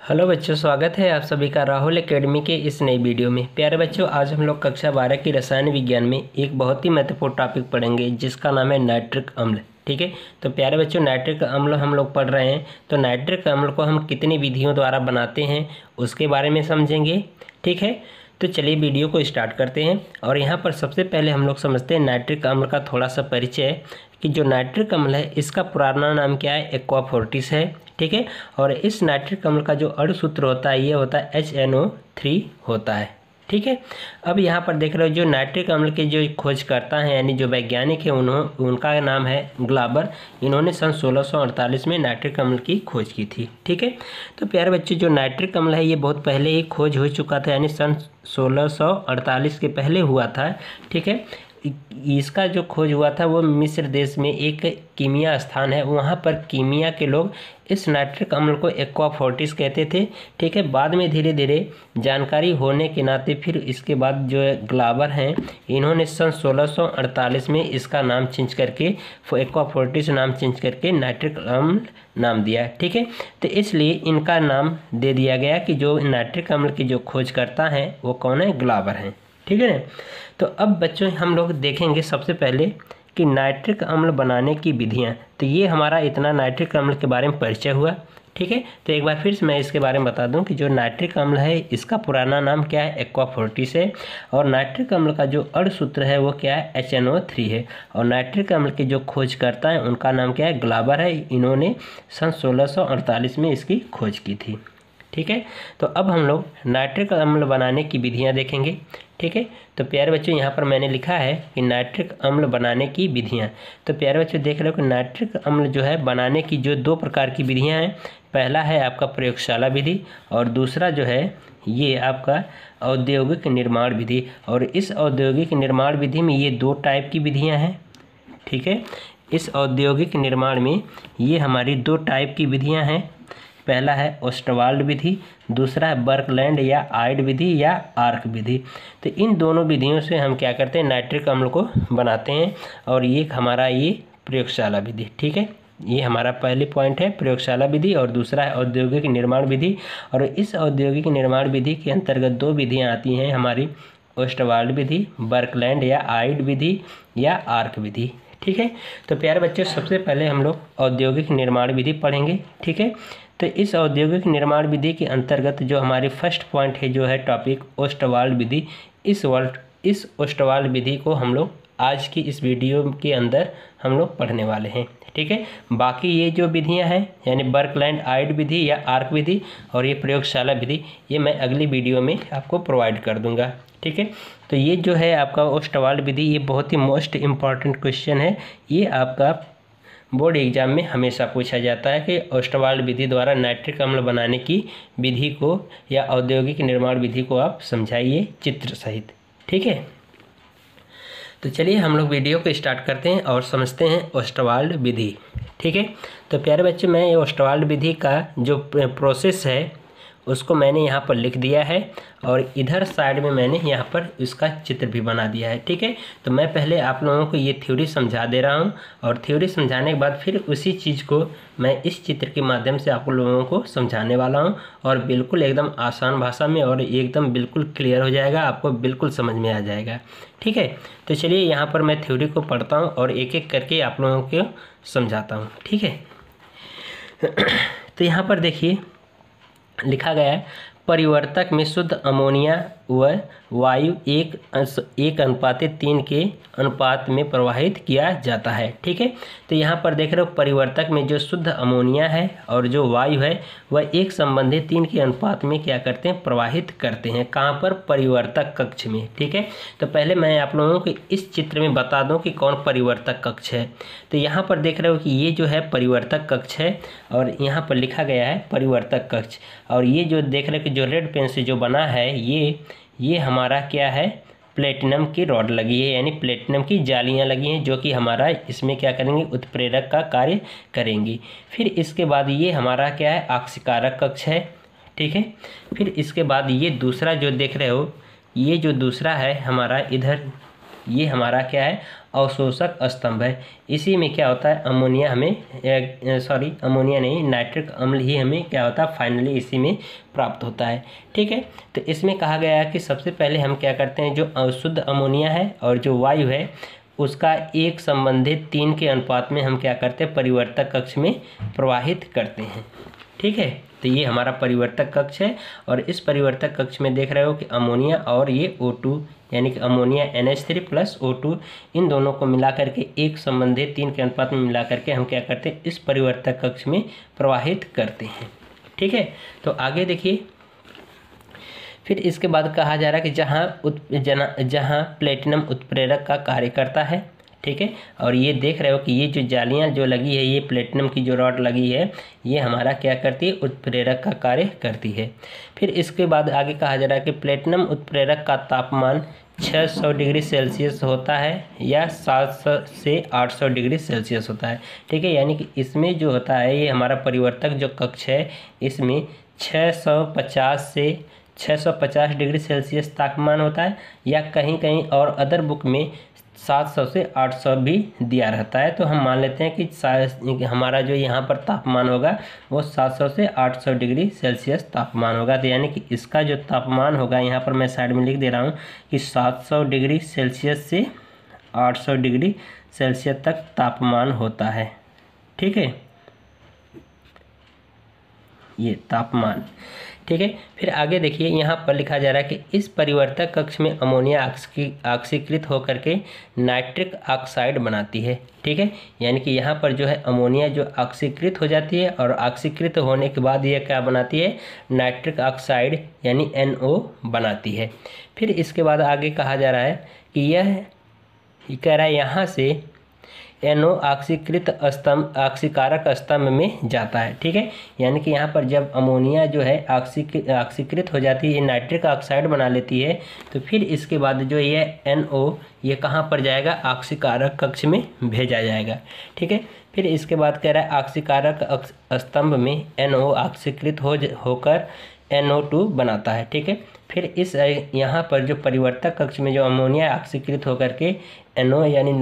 Hello बच्चों, स्वागत है आप सभी का राहुल एकेडमी के इस नई वीडियो में। प्यारे बच्चों, आज हम लोग कक्षा 12 की रसायन विज्ञान में एक बहुत ही महत्वपूर्ण टॉपिक पढ़ेंगे जिसका नाम है नाइट्रिक अम्ल। ठीक है, तो प्यारे बच्चों, नाइट्रिक अम्ल हम लोग पढ़ रहे हैं। तो नाइट्रिक अम्ल को हम कितनी विधियों द्वारा बनाते हैं उसके बारे में समझेंगे। ठीक है, तो चलिए वीडियो को स्टार्ट करते हैं। और यहाँ पर सबसे पहले हम लोग समझते हैं नाइट्रिक अम्ल का थोड़ा सा परिचय कि जो नाइट्रिक अम्ल है इसका पुराना नाम क्या है, एक्वा फोर्टिस है। ठीक है, और इस नाइट्रिक अम्ल का जो अणु सूत्र होता है ये होता है HNO3 होता है। ठीक है, अब यहाँ पर देख रहे हो जो नाइट्रिक अम्ल के जो खोजकर्ता हैं यानी जो वैज्ञानिक हैं उनका नाम है ग्लाबर। इन्होंने सन 1648 में नाइट्रिक अम्ल की खोज की थी। ठीक है, तो प्यारे बच्चे, जो नाइट्रिक अम्ल है ये बहुत पहले ही खोज हो चुका था, यानी सन 1648 के पहले हुआ था। ठीक है, इसका जो खोज हुआ था वो मिस्र देश में एक कीमिया स्थान है, वहाँ पर कीमिया के लोग इस नाइट्रिक अम्ल को एक्वा फोर्टिस कहते थे। ठीक है, बाद में धीरे धीरे जानकारी होने के नाते फिर इसके बाद जो ग्लाबर हैं इन्होंने सन 1648 में इसका नाम चेंज करके एक्वा फोर्टिस नाम चेंज करके नाइट्रिक अम्ल नाम दिया। ठीक है, तो इसलिए इनका नाम दे दिया गया कि जो नाइट्रिक अम्ल के जो खोजकर्ता हैं वो कौन है, ग्लाबर हैं। ठीक है ना, तो अब बच्चों हम लोग देखेंगे सबसे पहले कि नाइट्रिक अम्ल बनाने की विधियाँ। तो ये हमारा इतना नाइट्रिक अम्ल के बारे में परिचय हुआ। ठीक है, तो एक बार फिर से मैं इसके बारे में बता दूं कि जो नाइट्रिक अम्ल है इसका पुराना नाम क्या है, एक्वा फोर्टिस है। और नाइट्रिक अम्ल का जो अणु सूत्र है वो क्या है, HNO3 है। और नाइट्रिक अम्ल के जो खोजकर्ता हैं उनका नाम क्या है, ग्लाबर है। इन्होंने सन 1648 में इसकी खोज की थी। ठीक है, तो अब हम लोग नाइट्रिक अम्ल बनाने की विधियाँ देखेंगे। ठीक है, तो प्यारे बच्चों यहाँ पर मैंने लिखा है कि नाइट्रिक अम्ल बनाने की विधियाँ। तो प्यारे बच्चों देख रहे हो कि नाइट्रिक अम्ल जो है बनाने की जो दो प्रकार की विधियाँ हैं, पहला है आपका प्रयोगशाला विधि और दूसरा जो है ये आपका औद्योगिक निर्माण विधि। और इस औद्योगिक निर्माण विधि में ये दो टाइप की विधियाँ हैं। ठीक है, इस औद्योगिक निर्माण में ये हमारी दो टाइप की विधियाँ हैं। पहला है ओस्टवाल्ड विधि, दूसरा है बर्कलैंड या आइड विधि या आर्क विधि। तो इन दोनों विधियों से हम क्या करते हैं, नाइट्रिक अम्ल को बनाते हैं। और ये हमारा ये प्रयोगशाला विधि। ठीक है, ये हमारा पहले पॉइंट है प्रयोगशाला विधि और दूसरा है औद्योगिक निर्माण विधि। और इस औद्योगिक निर्माण विधि के अंतर्गत दो विधियाँ आती हैं हमारी, ओस्टवाल्ड विधि, बर्कलैंड या आइड विधि या आर्क विधि। ठीक है, तो प्यारे बच्चों सबसे पहले हम लोग औद्योगिक निर्माण विधि पढ़ेंगे। ठीक है, तो इस औद्योगिक निर्माण विधि के अंतर्गत जो हमारी फर्स्ट पॉइंट है जो है टॉपिक ओस्टवाल्ड विधि। इस ओस्टवाल्ड विधि को हम लोग आज की इस वीडियो के अंदर हम लोग पढ़ने वाले हैं। ठीक है, बाकी ये जो विधियां हैं यानी बर्कलैंड आइड विधि या आर्क विधि और ये प्रयोगशाला विधि, ये मैं अगली वीडियो में आपको प्रोवाइड कर दूंगा। ठीक है, तो ये जो है आपका ओस्टवाल्ड विधि, ये बहुत ही मोस्ट इम्पॉर्टेंट क्वेश्चन है। ये आपका बोर्ड एग्जाम में हमेशा पूछा जाता है कि ओस्टवाल्ड विधि द्वारा नाइट्रिक अम्ल बनाने की विधि को या औद्योगिक निर्माण विधि को आप समझाइए चित्र सहित। ठीक है, तो चलिए हम लोग वीडियो को स्टार्ट करते हैं और समझते हैं ओस्टवाल्ड विधि। ठीक है, तो प्यारे बच्चे, मैं ये ओस्टवाल्ड विधि का जो प्रोसेस है उसको मैंने यहाँ पर लिख दिया है और इधर साइड में मैंने यहाँ पर इसका चित्र भी बना दिया है। ठीक है, तो मैं पहले आप लोगों को ये थ्योरी समझा दे रहा हूँ और थ्योरी समझाने के बाद फिर उसी चीज़ को मैं इस चित्र के माध्यम से आप लोगों को समझाने वाला हूँ और बिल्कुल एकदम आसान भाषा में और एकदम बिल्कुल क्लियर हो जाएगा, आपको बिल्कुल समझ में आ जाएगा। ठीक है, तो चलिए यहाँ पर मैं थ्योरी को पढ़ता हूँ और एक एक करके आप लोगों को समझाता हूँ। ठीक है, तो यहाँ पर देखिए लिखा गया है, परिवर्तक में शुद्ध अमोनिया व वायु 1:3 के अनुपात में प्रवाहित किया जाता है। ठीक है, तो यहाँ पर देख रहे हो परिवर्तक में जो शुद्ध अमोनिया है और जो वायु है वह 1:3 के अनुपात में क्या करते हैं, प्रवाहित करते हैं। कहाँ पर, परिवर्तक कक्ष में। ठीक है, तो पहले मैं आप लोगों को इस चित्र में बता दूं कि कौन परिवर्तक कक्ष है। तो यहाँ पर देख रहे हो कि ये जो है परिवर्तक कक्ष है और यहाँ पर लिखा गया है परिवर्तक कक्ष। और ये जो देख रहे हो कि जो रेड पेन से जो बना है ये हमारा क्या है, प्लेटिनम की रॉड लगी है, यानी प्लेटिनम की जालियां लगी हैं जो कि हमारा इसमें क्या करेंगे, उत्प्रेरक का कार्य करेंगी। फिर इसके बाद ये हमारा क्या है, आक्सीकारक कक्ष है। ठीक है, फिर इसके बाद ये दूसरा जो देख रहे हो, ये जो दूसरा है हमारा इधर, ये हमारा क्या है, अवशोषक स्तंभ है। इसी में क्या होता है, अमोनिया हमें अमोनिया नहीं, नाइट्रिक अम्ल ही हमें क्या होता है फाइनली इसी में प्राप्त होता है। ठीक है, तो इसमें कहा गया है कि सबसे पहले हम क्या करते हैं, जो शुद्ध अमोनिया है और जो वायु है उसका एक संबंधित 3 के अनुपात में हम क्या करते हैं, परिवर्तक कक्ष में प्रवाहित करते हैं। ठीक है, तो ये हमारा परिवर्तक कक्ष है और इस परिवर्तक कक्ष में देख रहे हो कि अमोनिया और ये O2 यानी कि अमोनिया NH3 प्लस O2 इन दोनों को मिला करके एक संबंधित 3 के अनुपात में मिला करके हम क्या करते हैं, इस परिवर्तक कक्ष में प्रवाहित करते हैं। ठीक है, तो आगे देखिए, फिर इसके बाद कहा जा रहा है कि जहाँ प्लेटिनम उत्प्रेरक का कार्य करता है। ठीक है, और ये देख रहे हो कि ये जो जालियाँ जो लगी है, ये प्लेटिनम की जो रॉड लगी है, ये हमारा क्या करती है, उत्प्रेरक का कार्य करती है। फिर इसके बाद आगे कहा जा रहा है कि प्लेटिनम उत्प्रेरक का तापमान 600 डिग्री सेल्सियस होता है या 700 से 800 डिग्री सेल्सियस होता है। ठीक है, यानी कि इसमें जो होता है, ये हमारा परिवर्तक जो कक्ष है, इसमें 650 डिग्री सेल्सियस तापमान होता है या कहीं कहीं और अदर बुक में 700 से 800 भी दिया रहता है। तो हम मान लेते हैं कि हमारा जो यहाँ पर तापमान होगा वो 700 से 800 डिग्री सेल्सियस तापमान होगा। तो यानी कि इसका जो तापमान होगा, यहाँ पर मैं साइड में लिख दे रहा हूँ कि 700 डिग्री सेल्सियस से 800 डिग्री सेल्सियस तक तापमान होता है। ठीक है, ये तापमान। ठीक है, फिर आगे देखिए, यहाँ पर लिखा जा रहा है कि इस परिवर्तक कक्ष में अमोनिया ऑक्सीकृत होकर के नाइट्रिक ऑक्साइड बनाती है। ठीक है, यानी कि यहाँ पर जो है अमोनिया जो ऑक्सीकृत हो जाती है और ऑक्सीकृत होने के बाद यह क्या बनाती है, नाइट्रिक ऑक्साइड यानी NO बनाती है। फिर इसके बाद आगे कहा जा रहा है कि यह कह रहा है यहाँ से NO ऑक्सीकृत स्तंभ ऑक्सीकारक स्तंभ में जाता है। ठीक है, यानी कि यहाँ पर जब अमोनिया जो है ऑक्सीकृत हो जाती है, नाइट्रिक ऑक्साइड बना लेती है, तो फिर इसके बाद जो ये NO ये कहाँ पर जाएगा, ऑक्सीकारक कक्ष में भेजा जाएगा। ठीक है, फिर इसके बाद कह रहा है ऑक्सीकारक स्तंभ में NO ऑक्सीकृत होकर NO2 बनाता है। ठीक है, फिर इस यहाँ पर जो परिवर्तक कक्ष में जो अमोनिया ऑक्सीकृत होकर के NO यानी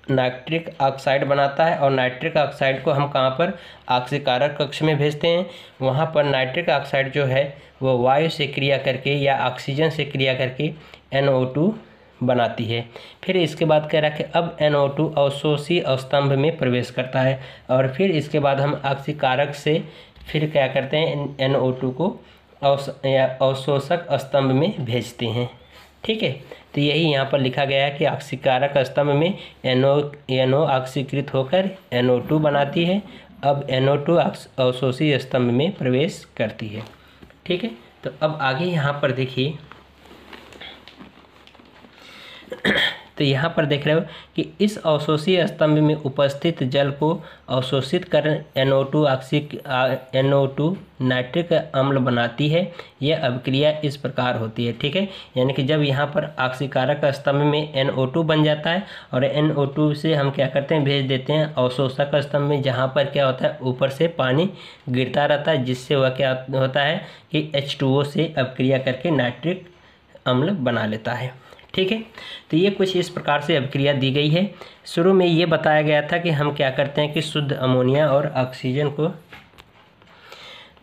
नाइट्रिक ऑक्साइड बनाता है और नाइट्रिक ऑक्साइड को हम कहाँ पर, ऑक्सीकारक कक्ष में भेजते हैं। वहाँ पर नाइट्रिक ऑक्साइड जो है वो वायु से क्रिया करके या ऑक्सीजन से क्रिया करके NO2 बनाती है। फिर इसके बाद कह रहा है कि अब NO2 अवशोषी स्तंभ में प्रवेश करता है और फिर इसके बाद हम ऑक्सीकारक से फिर क्या करते हैं, NO2 को अवशोषक स्तंभ में भेजते हैं। ठीक है, तो यही यहाँ पर लिखा गया है कि ऑक्सीकारक स्तंभ में NO ऑक्सीकृत होकर NO2 बनाती है। अब NO2 अवशोषी स्तंभ में प्रवेश करती है। ठीक है, तो अब आगे यहाँ पर देखिए, तो यहाँ पर देख रहे हो कि इस अवशोषी स्तंभ में उपस्थित जल को अवशोषित कर NO2 नाइट्रिक अम्ल बनाती है। यह अभिक्रिया इस प्रकार होती है। ठीक है, यानी कि जब यहाँ पर ऑक्सीकारक स्तंभ में NO2 बन जाता है और NO2 से हम क्या करते हैं, भेज देते हैं अवशोषक स्तंभ में, जहाँ पर क्या होता है, ऊपर से पानी गिरता रहता है, जिससे वह क्या होता है कि H2O से अभिक्रिया करके नाइट्रिक अम्ल बना लेता है। ठीक है, तो ये कुछ इस प्रकार से अभिक्रिया दी गई है। शुरू में ये बताया गया था कि हम क्या करते हैं कि शुद्ध अमोनिया और ऑक्सीजन को,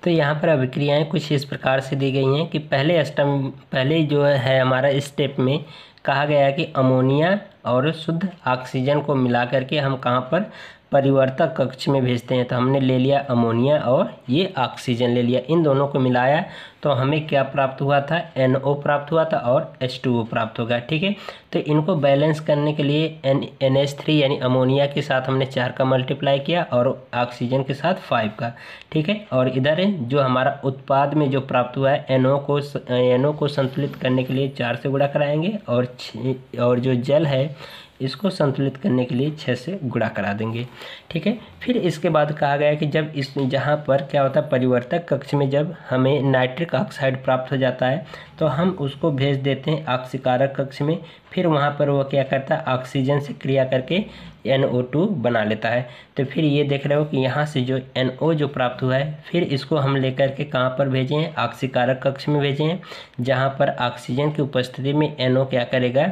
तो यहाँ पर अभिक्रियाएं कुछ इस प्रकार से दी गई हैं कि पहले जो है हमारा स्टेप में कहा गया है कि अमोनिया और शुद्ध ऑक्सीजन को मिला करके हम कहाँ पर, परिवर्तक कक्ष में भेजते हैं। तो हमने ले लिया अमोनिया और ये ऑक्सीजन ले लिया, इन दोनों को मिलाया तो हमें क्या प्राप्त हुआ था, NO प्राप्त हुआ था और H2O प्राप्त होगा। ठीक है, तो इनको बैलेंस करने के लिए NH3 यानी अमोनिया के साथ हमने 4 का मल्टीप्लाई किया और ऑक्सीजन के साथ 5 का। ठीक है, और इधर जो हमारा उत्पाद में जो प्राप्त हुआ है NO को संतुलित करने के लिए 4 से गुणा कराएंगे और जो जल है इसको संतुलित करने के लिए 6 से गुणा करा देंगे। ठीक है, फिर इसके बाद कहा गया कि जब जहाँ पर क्या होता है, परिवर्तक कक्ष में जब हमें नाइट्रिक ऑक्साइड प्राप्त हो जाता है तो हम उसको भेज देते हैं ऑक्सीकारक कक्ष में। फिर वहाँ पर वो क्या करता है, ऑक्सीजन से क्रिया करके NO2 बना लेता है। तो फिर ये देख रहे हो कि यहाँ से जो NO जो प्राप्त हुआ है, फिर इसको हम लेकर के कहाँ पर भेजे हैं, ऑक्सीकारक कक्ष में भेजे हैं, जहाँ पर ऑक्सीजन की उपस्थिति में NO क्या करेगा,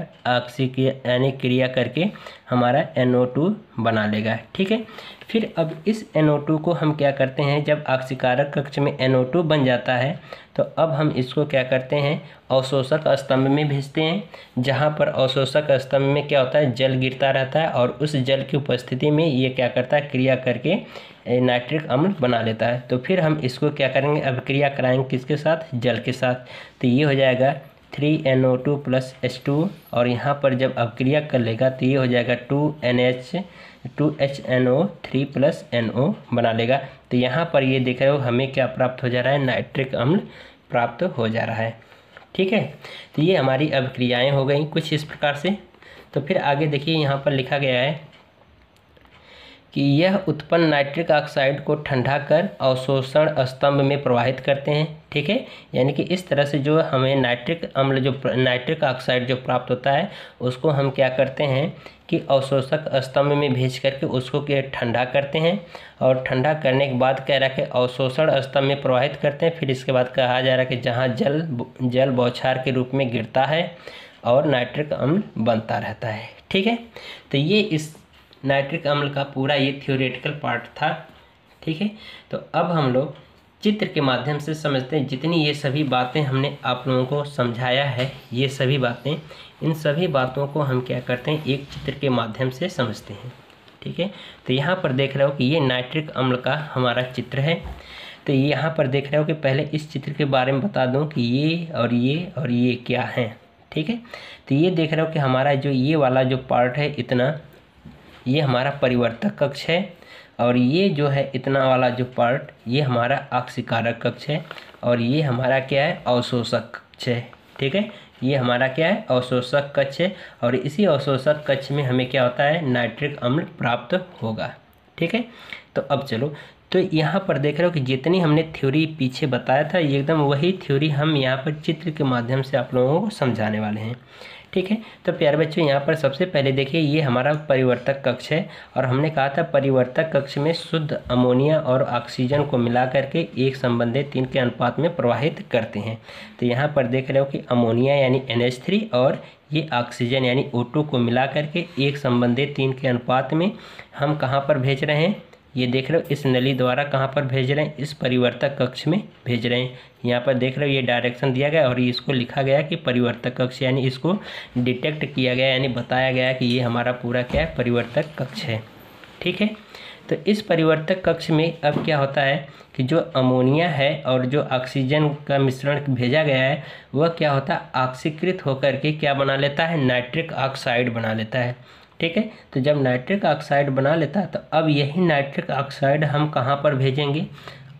यानी क्रिया करके हमारा NO2 बना लेगा। ठीक है, फिर अब इस NO2 को हम क्या करते हैं, जब ऑक्सीकारक कक्ष में NO2 बन जाता है तो अब हम इसको क्या करते हैं, अवशोषक स्तंभ में भेजते हैं, जहाँ पर अवशोषक स्तंभ में क्या होता है, जल गिरता रहता है और उस जल की उपस्थिति में ये क्या करता है, क्रिया करके नाइट्रिक अम्ल बना लेता है। तो फिर हम इसको क्या करेंगे, अभिक्रिया कराएंगे किसके साथ, जल के साथ। तो ये हो जाएगा 3NO2 + H2 और यहाँ पर जब अभिक्रिया कर लेगा तो ये हो जाएगा 2HNO3 + NO बना लेगा। तो यहाँ पर ये देख रहे हो हमें क्या प्राप्त हो जा रहा है, नाइट्रिक अम्ल प्राप्त हो जा रहा है। ठीक है, तो ये हमारी अभिक्रियाएँ हो गई कुछ इस प्रकार से। तो फिर आगे देखिए यहाँ पर लिखा गया है कि यह उत्पन्न नाइट्रिक ऑक्साइड को ठंडा कर अवशोषण स्तंभ में प्रवाहित करते हैं। ठीक है, यानी कि इस तरह से जो हमें नाइट्रिक अम्ल जो नाइट्रिक ऑक्साइड जो प्राप्त होता है उसको हम क्या करते हैं कि अवशोषक स्तंभ में भेज करके उसको क्या ठंडा करते हैं, और ठंडा करने के बाद क्या रखें, अवशोषण स्तंभ में प्रवाहित करते हैं। फिर इसके बाद कहा जा रहा है कि जहाँ जल बौछार के रूप में गिरता है और नाइट्रिक अम्ल बनता रहता है। ठीक है, तो ये इस नाइट्रिक अम्ल का पूरा ये थ्योरेटिकल पार्ट था। ठीक है, तो अब हम लोग चित्र के माध्यम से समझते हैं। जितनी ये सभी बातें हमने आप लोगों को समझाया है, ये सभी बातें, इन सभी बातों को हम क्या करते हैं, एक चित्र के माध्यम से समझते हैं। ठीक है, तो यहाँ पर देख रहे हो कि ये नाइट्रिक अम्ल का हमारा चित्र है। तो यहाँ पर देख रहे हो कि पहले इस चित्र के बारे में बता दूँ कि ये और ये क्या हैं। ठीक है, तो ये देख रहे हो कि हमारा जो ये वाला जो पार्ट है इतना, ये हमारा परिवर्तक कक्ष है, और ये जो है इतना वाला जो पार्ट ये हमारा ऑक्सीकारक कक्ष है, और ये हमारा क्या है, अवशोषक कक्ष है। ठीक है, ये हमारा क्या है, अवशोषक कक्ष है, और इसी अवशोषक कक्ष में हमें क्या होता है, नाइट्रिक अम्ल प्राप्त होगा। ठीक है, तो अब चलो, तो यहाँ पर देख रहे हो कि जितनी हमने थ्योरी पीछे बताया था एकदम वही थ्योरी हम यहाँ पर चित्र के माध्यम से आप लोगों को समझाने वाले हैं। ठीक है, तो प्यारे बच्चों यहाँ पर सबसे पहले देखिए ये हमारा परिवर्तक कक्ष है, और हमने कहा था परिवर्तक कक्ष में शुद्ध अमोनिया और ऑक्सीजन को मिला करके 1:3 के अनुपात में प्रवाहित करते हैं। तो यहाँ पर देख रहे हो कि अमोनिया यानी NH3 और ये ऑक्सीजन यानी O2 को मिला करके 1:3 के अनुपात में हम कहाँ पर भेज रहे हैं, ये देख रहे हो इस नली द्वारा कहाँ पर भेज रहे हैं, इस परिवर्तक कक्ष में भेज रहे हैं। यहाँ पर देख रहे हो ये डायरेक्शन दिया गया और इसको लिखा गया कि परिवर्तक कक्ष, यानी इसको डिटेक्ट किया गया, यानी बताया गया कि ये हमारा पूरा क्या है, परिवर्तक कक्ष है। ठीक है, तो इस परिवर्तक कक्ष में अब क्या होता है कि जो अमोनिया है और जो ऑक्सीजन का मिश्रण भेजा गया है वह क्या होता है, ऑक्सीकृत होकर के क्या बना लेता है, नाइट्रिक ऑक्साइड बना लेता है। ठीक है, तो जब नाइट्रिक ऑक्साइड बना लेता है तो अब यही नाइट्रिक ऑक्साइड हम कहाँ पर भेजेंगे,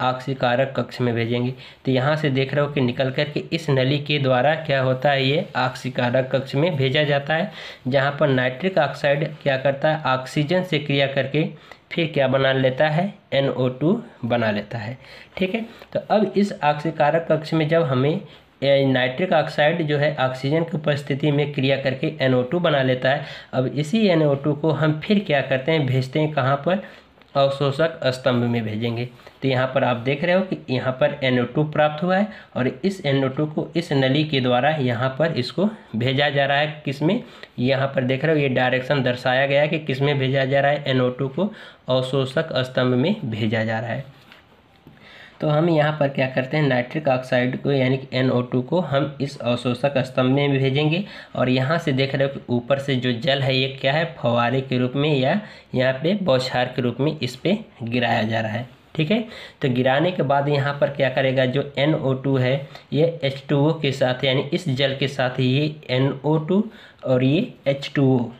ऑक्सीकारक कक्ष में भेजेंगे। तो यहाँ से देख रहे हो कि निकल कर के इस नली के द्वारा क्या होता है, ये ऑक्सीकारक कक्ष में भेजा जाता है, जहाँ पर नाइट्रिक ऑक्साइड क्या करता है, ऑक्सीजन से क्रिया करके फिर क्या बना लेता है, NO2 बना लेता है। ठीक है, तो अब इस ऑक्सीकारक कक्ष में जब हमें नाइट्रिक ऑक्साइड जो है ऑक्सीजन की उपस्थिति में क्रिया करके NO2 बना लेता है, अब इसी NO2 को हम फिर क्या करते हैं, भेजते हैं कहाँ पर, अवशोषक स्तंभ में भेजेंगे। तो यहाँ पर आप देख रहे हो कि यहाँ पर NO2 प्राप्त हुआ है, और इस NO2 को इस नली के द्वारा यहाँ पर इसको भेजा जा रहा है, किस में, यहाँ पर देख रहे हो ये डायरेक्शन दर्शाया गया है कि किस में भेजा जा रहा है, NO2 को अवशोषक स्तंभ में भेजा जा रहा है। तो हम यहाँ पर क्या करते हैं, नाइट्रिक ऑक्साइड को यानी कि NO2 को हम इस अवशोषक स्तंभ में भेजेंगे, और यहाँ से देख रहे हो कि ऊपर से जो जल है ये क्या है, फव्वारे के रूप में या यहाँ पे बौछार के रूप में इस पे गिराया जा रहा है। ठीक है, तो गिराने के बाद यहाँ पर क्या करेगा, जो NO2 है ये H2O के साथ यानी इस जल के साथ ये NO2 और ये H2O,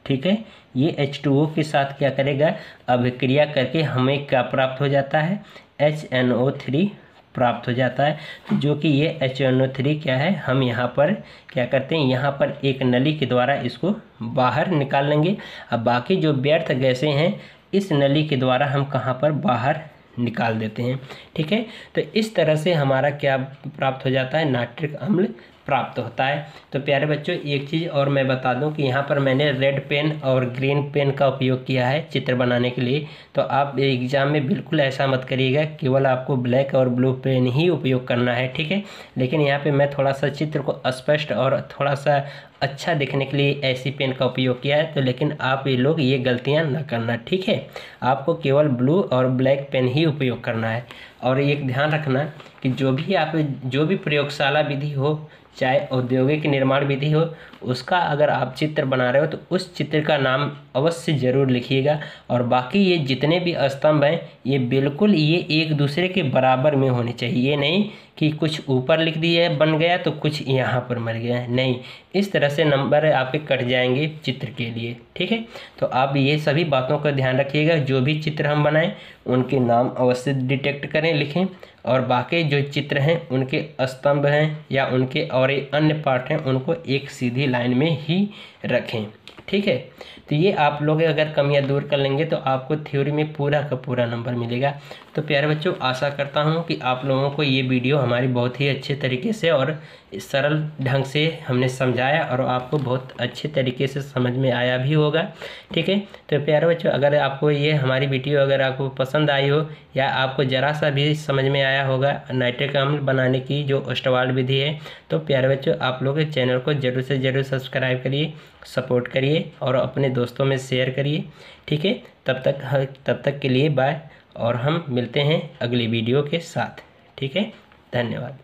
ठीक है, ये H2O के साथ क्या करेगा, अभिक्रिया करके हमें क्या प्राप्त हो जाता है, HNO3 प्राप्त हो जाता है। जो कि ये HNO3 क्या है, हम यहाँ पर क्या करते हैं, यहाँ पर एक नली के द्वारा इसको बाहर निकाल लेंगे। अब बाकी जो व्यर्थ गैसें हैं इस नली के द्वारा हम कहाँ पर बाहर निकाल देते हैं। ठीक है, तो इस तरह से हमारा क्या प्राप्त हो जाता है, नाइट्रिक अम्ल प्राप्त होता है। तो प्यारे बच्चों एक चीज़ और मैं बता दूं कि यहाँ पर मैंने रेड पेन और ग्रीन पेन का उपयोग किया है चित्र बनाने के लिए। तो आप एग्ज़ाम में बिल्कुल ऐसा मत करिएगा, केवल आपको ब्लैक और ब्लू पेन ही उपयोग करना है, ठीक है। लेकिन यहाँ पे मैं थोड़ा सा चित्र को स्पष्ट और थोड़ा सा अच्छा दिखने के लिए ऐसी पेन का उपयोग किया है। तो लेकिन आप ये लोग ये गलतियाँ न करना, ठीक है। आपको केवल ब्लू और ब्लैक पेन ही उपयोग करना है। और एक ध्यान रखना कि जो भी प्रयोगशाला विधि हो, चाहे औद्योगिक निर्माण विधि हो, उसका अगर आप चित्र बना रहे हो तो उस चित्र का नाम अवश्य ज़रूर लिखिएगा। और बाकी ये जितने भी स्तंभ हैं ये बिल्कुल ये एक दूसरे के बराबर में होने चाहिए। ये नहीं कि कुछ ऊपर लिख दिए बन गया तो कुछ यहाँ पर मर गया, नहीं। इस तरह से नंबर आपके कट जाएंगे चित्र के लिए, ठीक है। तो आप ये सभी बातों का ध्यान रखिएगा। जो भी चित्र हम बनाएं उनके नाम अवश्य डिटेक्ट करें, लिखें। और बाकी जो चित्र हैं उनके स्तंभ हैं या उनके और अन्य पार्ट हैं उनको एक सीधी लाइन में ही रखें, ठीक है। तो ये आप लोग अगर कमियां दूर कर लेंगे तो आपको थ्योरी में पूरा का पूरा नंबर मिलेगा। तो प्यारे बच्चों आशा करता हूँ कि आप लोगों को ये वीडियो हमारी बहुत ही अच्छे तरीके से और सरल ढंग से हमने समझाया और आपको बहुत अच्छे तरीके से समझ में आया भी होगा, ठीक है। तो प्यारे बच्चों अगर आपको ये हमारी वीडियो अगर आपको पसंद आई हो या आपको ज़रा सा भी समझ में आया होगा नाइट्रिक अम्ल बनाने की जो ओस्टवाल्ड विधि है, तो प्यारे बच्चों आप लोग इस चैनल को ज़रूर से ज़रूर सब्सक्राइब करिए, सपोर्ट करिए और अपने दोस्तों में शेयर करिए, ठीक है। तब तक के लिए बाय, और हम मिलते हैं अगली वीडियो के साथ, ठीक है। धन्यवाद।